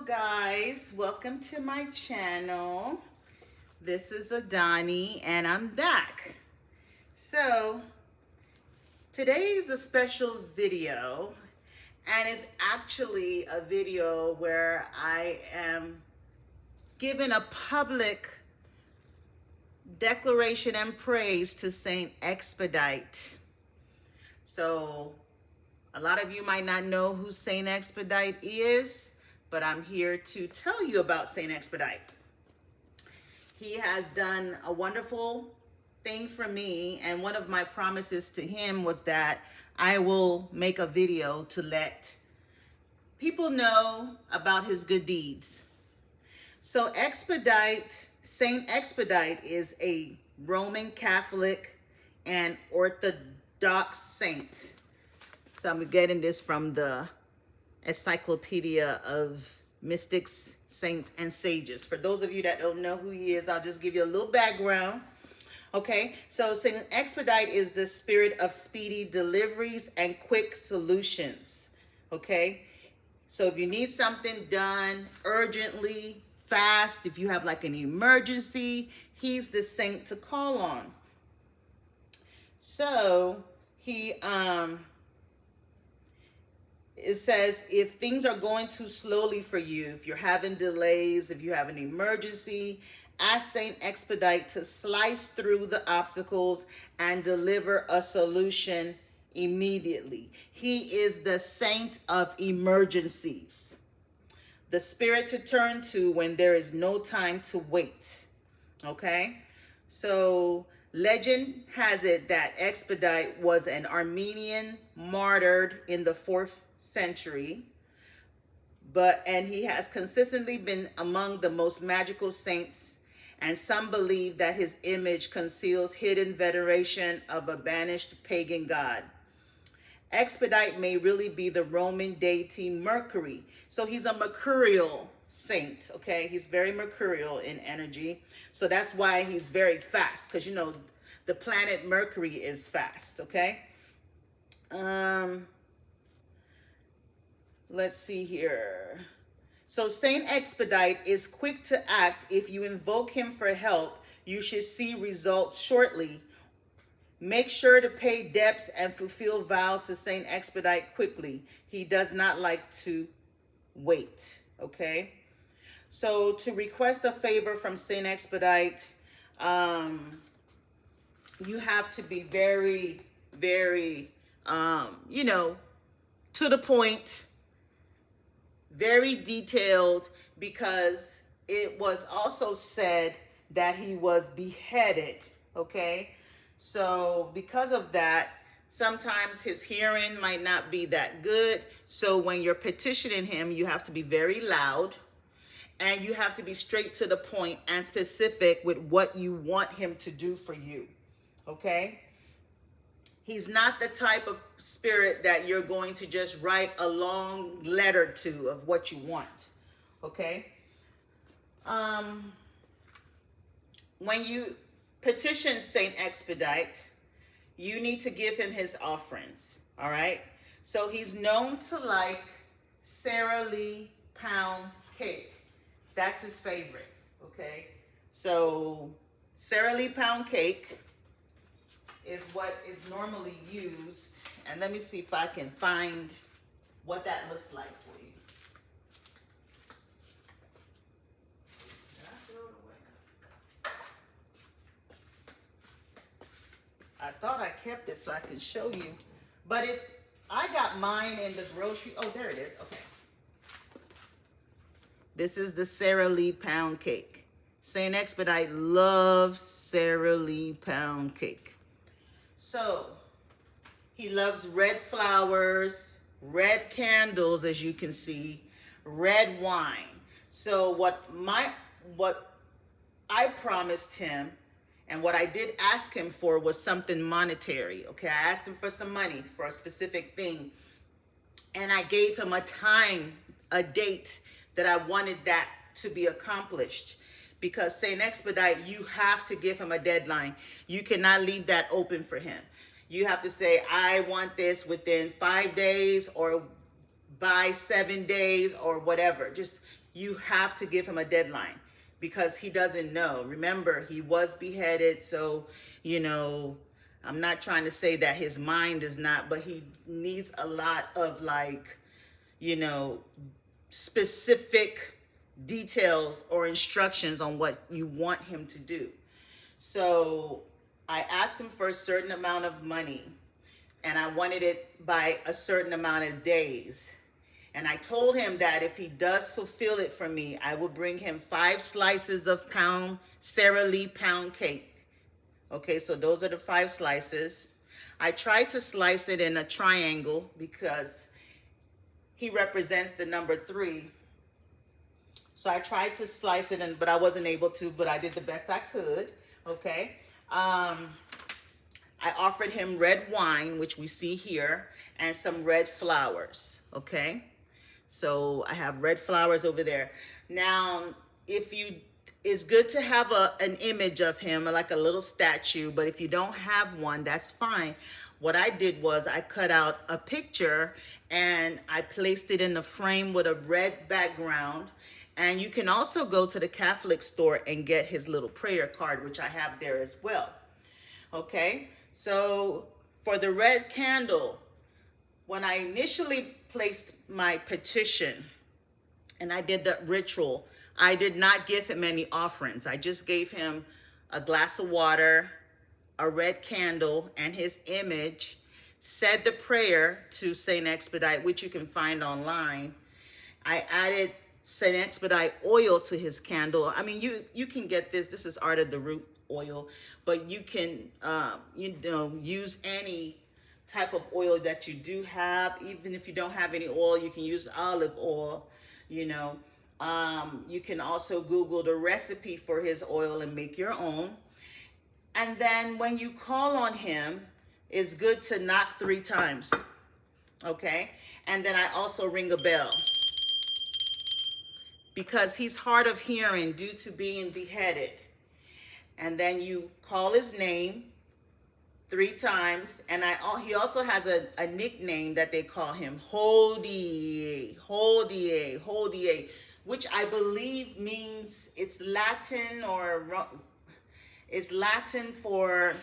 guys, welcome to my channel. This is Adani and I'm back. So today is a special video, and it's actually a video where I am giving a public declaration and praise to Saint Expedite. So a lot of you might not know who Saint Expedite is, but I'm here to tell you about Saint Expedite. He has done a wonderful thing for me, and one of my promises to him was that I will make a video to let people know about his good deeds. So Saint Expedite is a Roman Catholic and Orthodox saint. So I'm getting this from the Encyclopedia of Mystics, Saints, and Sages. For those of you that don't know who he is, I'll just give you a little background. Okay, so Saint Expedite is the spirit of speedy deliveries and quick solutions. Okay, so if you need something done urgently, fast, if you have like an emergency, he's the saint to call on. So it says, if things are going too slowly for you, if you're having delays, if you have an emergency, ask Saint Expedite to slice through the obstacles and deliver a solution immediately. He is the saint of emergencies, the spirit to turn to when there is no time to wait. Okay? So legend has it that Expedite was an Armenian martyred in the 4th century, and he has consistently been among the most magical saints, and some believe that his image conceals hidden veneration of a banished pagan god. Expedite may really be the Roman deity Mercury. So he's a mercurial saint, okay? He's very mercurial in energy. So that's why he's very fast, because, you know, the planet Mercury is fast, okay? Let's see here. So Saint Expedite is quick to act. If you invoke him for help, you should see results shortly. Make sure to pay debts and fulfill vows to Saint Expedite quickly. He does not like to wait, okay? So to request a favor from Saint Expedite, you have to be very, very, to the point, very detailed, because it was also said that he was beheaded, okay? So because of that, sometimes his hearing might not be that good. So when you're petitioning him, you have to be very loud, and you have to be straight to the point and specific with what you want him to do for you, okay? He's not the type of spirit that you're going to just write a long letter to of what you want, okay? When you petition Saint Expedite, you need to give him his offerings, all right? So he's known to like Sara Lee pound cake. That's his favorite, okay? So Sara Lee pound cake is what is normally used. And let me see if I can find what that looks like for you. Did I throw it away? I thought I kept it so I can show you. But I got mine in the grocery. Oh, there it is. Okay. This is the Sara Lee pound cake. Saint Expedite loves Sara Lee pound cake. So he loves red flowers, red candles, as you can see, red wine. So what I promised him, and what I did ask him for, was something monetary. Okay, I asked him for some money for a specific thing, and I gave him a time, a date that I wanted that to be accomplished. Because Saint Expedite, you have to give him a deadline. You cannot leave that open for him. You have to say, I want this within 5 days or by 7 days or whatever. Just you have to give him a deadline because he doesn't know. Remember, he was beheaded, so, you know, I'm not trying to say that his mind is not, but he needs a lot of, like, you know, specific details or instructions on what you want him to do. So I asked him for a certain amount of money, and I wanted it by a certain amount of days. And I told him that if he does fulfill it for me, I will bring him 5 slices of Sara Lee pound cake. Okay, so those are the 5 slices. I tried to slice it in a triangle because he represents the number 3. So I tried to slice it, but I wasn't able to, but I did the best I could. Okay. I offered him red wine, which we see here, and some red flowers. Okay. So I have red flowers over there. Now, it's good to have an image of him, like a little statue, but if you don't have one, that's fine. What I did was I cut out a picture and I placed it in the frame with a red background. And you can also go to the Catholic store and get his little prayer card, which I have there as well. Okay, so for the red candle, when I initially placed my petition and I did the ritual, I did not give him any offerings. I just gave him a glass of water, a red candle, and his image, said the prayer to Saint Expedite, which you can find online. I added Saint Expedite oil to his candle. I mean, you can get this. This is Art of the Root oil, but you can use any type of oil that you do have. Even if you don't have any oil, you can use olive oil. You can also Google the recipe for his oil and make your own. And then when you call on him, it's good to knock 3 times. Okay, and then I also ring a bell, because he's hard of hearing due to being beheaded. And then you call his name 3 times. And he also has a nickname that they call him, Hodie, which I believe means, it's Latin for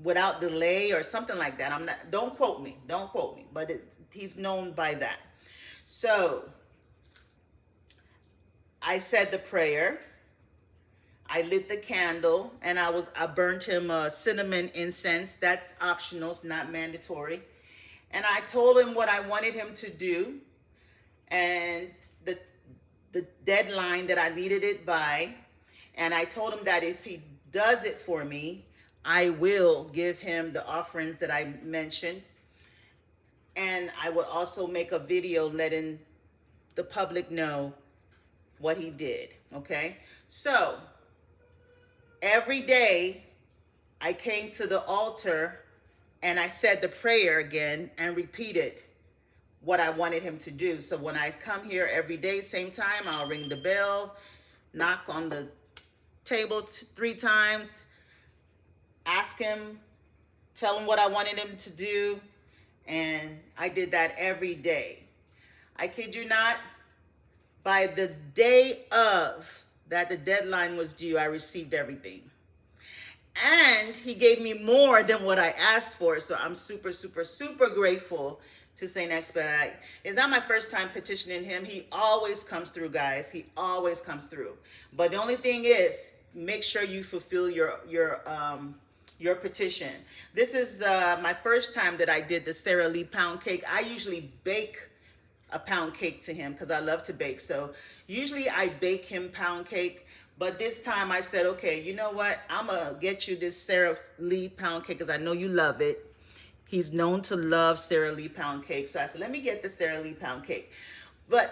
without delay or something like that. Don't quote me, but he's known by that. So I said the prayer, I lit the candle, and I burnt him a cinnamon incense. That's optional, it's not mandatory. And I told him what I wanted him to do and the deadline that I needed it by. And I told him that if he does it for me, I will give him the offerings that I mentioned. And I will also make a video letting the public know what he did. Okay, so every day I came to the altar and I said the prayer again and repeated what I wanted him to do. So when I come here every day, same time, I'll ring the bell, knock on the table 3 times, ask him, tell him what I wanted him to do, and I did that every day. I kid you not, by the day of that the deadline was due, I received everything. And he gave me more than what I asked for. So I'm super, super, super grateful to Saint Expedite. It's not my first time petitioning him. He always comes through, guys. He always comes through. But the only thing is, make sure you fulfill your petition. This is my first time that I did the Sara Lee pound cake. I usually bake a pound cake to him because I love to bake. So usually I bake him pound cake, but this time I said, okay, you know what? I'm gonna get you this Sara Lee pound cake because I know you love it. He's known to love Sara Lee pound cake. So I said, let me get the Sara Lee pound cake. But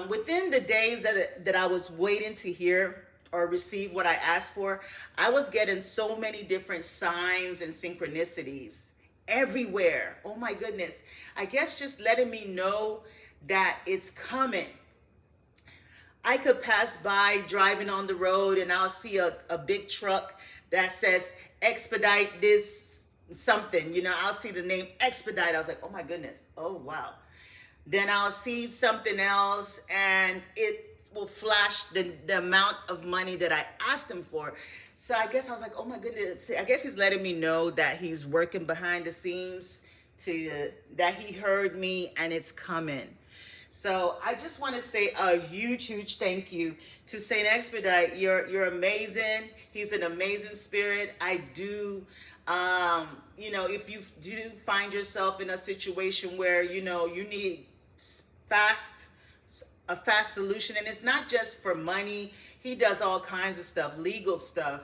within the days that I was waiting to hear or receive what I asked for, I was getting so many different signs and synchronicities everywhere. Oh my goodness. I guess just letting me know that it's coming. I could pass by driving on the road and I'll see a big truck that says expedite this something, I'll see the name Expedite. I was like, oh my goodness. Oh wow. then I'll see something else and it will flash the amount of money that I asked him for. So I guess I was like, oh my goodness, I guess he's letting me know that he's working behind the scenes, that he heard me and it's coming. So I just want to say a huge thank you to Saint Expedite. You're amazing. He's an amazing spirit. I do, if you do find yourself in a situation where, you need a fast solution, and it's not just for money. He does all kinds of stuff, legal stuff.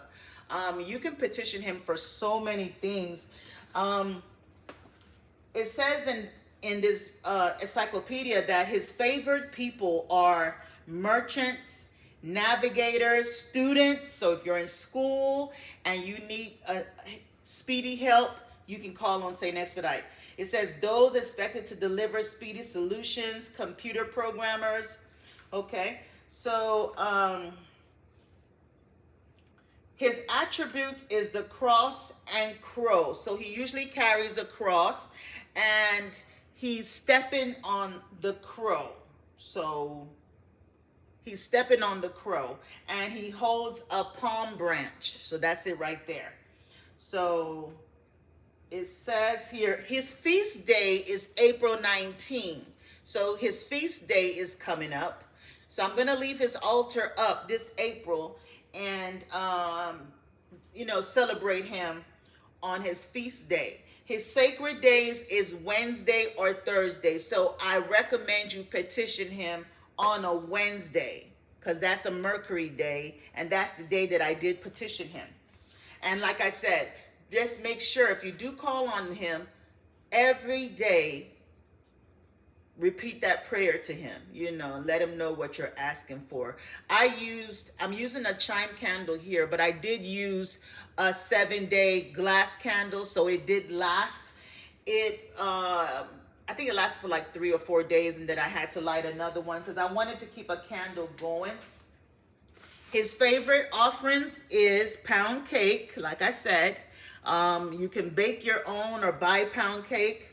You can petition him for so many things. It says in this encyclopedia that his favored people are merchants, navigators, students. So if you're in school and you need speedy help, you can call on Saint Expedite. It says those expected to deliver speedy solutions, computer programmers. Okay, so his attributes is the cross and crow. So he usually carries a cross and he's stepping on the crow. So he's stepping on the crow and he holds a palm branch. So that's it right there. So it says here, his feast day is April 19. So his feast day is coming up. So I'm going to leave his altar up this April and, celebrate him on his feast day. His sacred days is Wednesday or Thursday. So I recommend you petition him on a Wednesday because that's a Mercury day. And that's the day that I did petition him. And like I said, just make sure if you do call on him every day, repeat that prayer to him, let him know what you're asking for. I'm using a chime candle here, but I did use a 7-day glass candle. So it did last. I think it lasted for like 3 or 4 days. And then I had to light another one because I wanted to keep a candle going. His favorite offerings is pound cake. Like I said, you can bake your own or buy pound cake.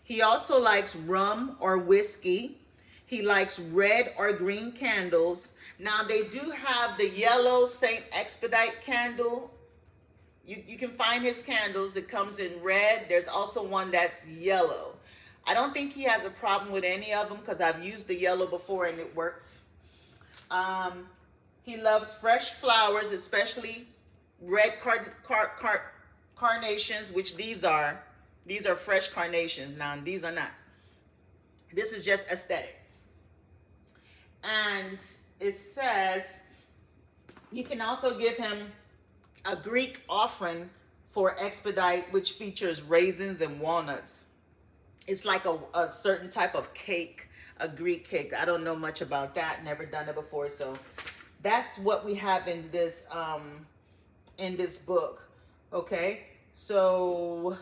He also likes rum or whiskey. He likes red or green candles. Now they do have the yellow Saint Expedite candle. You can find his candles that comes in red. There's also one that's yellow. I don't think he has a problem with any of them because I've used the yellow before and it works. He loves fresh flowers, especially red carnations, which these are. These are fresh carnations. Now, these are not. This is just aesthetic. And it says you can also give him a Greek offering for Expedite, which features raisins and walnuts. It's like a certain type of cake, a Greek cake. I don't know much about that. Never done it before. So that's what we have in this book. Okay. So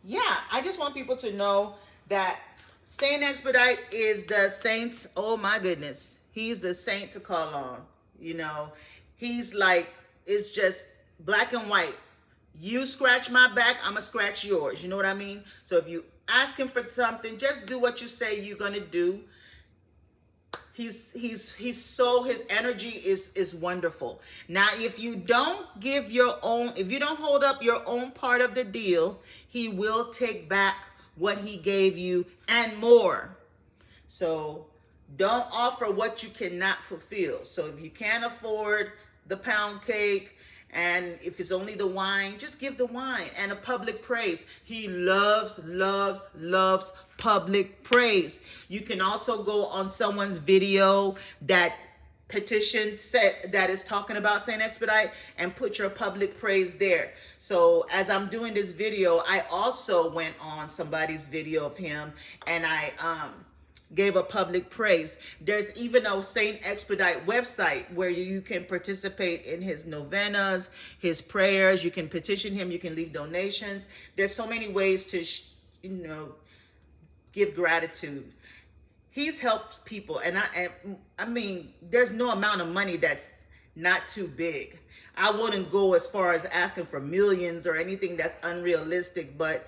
yeah, I just want people to know that Saint Expedite is the saint. Oh my goodness. He's the saint to call on. He's like, it's just black and white. You scratch my back, I'm going to scratch yours. You know what I mean? So if you ask him for something, just do what you say you're going to do. His energy is wonderful. Now, if you don't hold up your own part of the deal, he will take back what he gave you and more. So don't offer what you cannot fulfill. So if you can't afford the pound cake, and if it's only the wine, just give the wine and a public praise. He loves public praise. You can also go on someone's video that that is talking about Saint Expedite and put your public praise there. So as I'm doing this video, I also went on somebody's video of him and I gave a public praise. There's even a Saint Expedite website where you can participate in his novenas, his prayers. You can petition him. You can leave donations. There's so many ways to, give gratitude. He's helped people. And I mean, there's no amount of money that's not too big. I wouldn't go as far as asking for millions or anything that's unrealistic, but,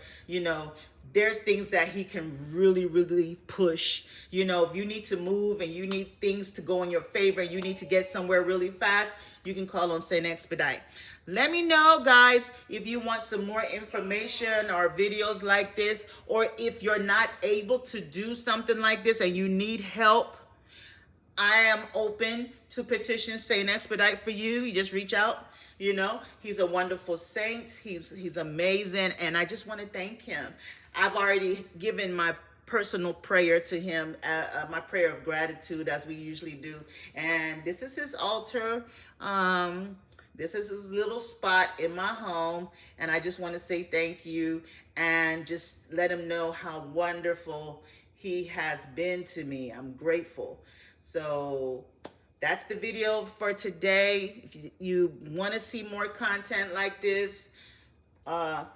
there's things that he can really, really push. You know, if you need to move and you need things to go in your favor, you need to get somewhere really fast, you can call on Saint Expedite. Let me know, guys, if you want some more information or videos like this, or if you're not able to do something like this and you need help. I am open to petition Saint Expedite for you. You just reach out. You know, he's a wonderful saint. He's amazing, and I just want to thank him. I've already given my personal prayer to him, my prayer of gratitude, as we usually do. And this is his altar. This is his little spot in my home, and I just want to say thank you and just let him know how wonderful he has been to me. I'm grateful. So that's the video for today. If you want to see more content like this,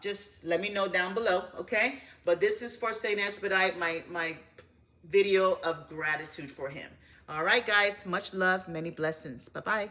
just let me know down below, okay? But this is for Saint Expedite, my video of gratitude for him. All right, guys, much love, many blessings. Bye-bye.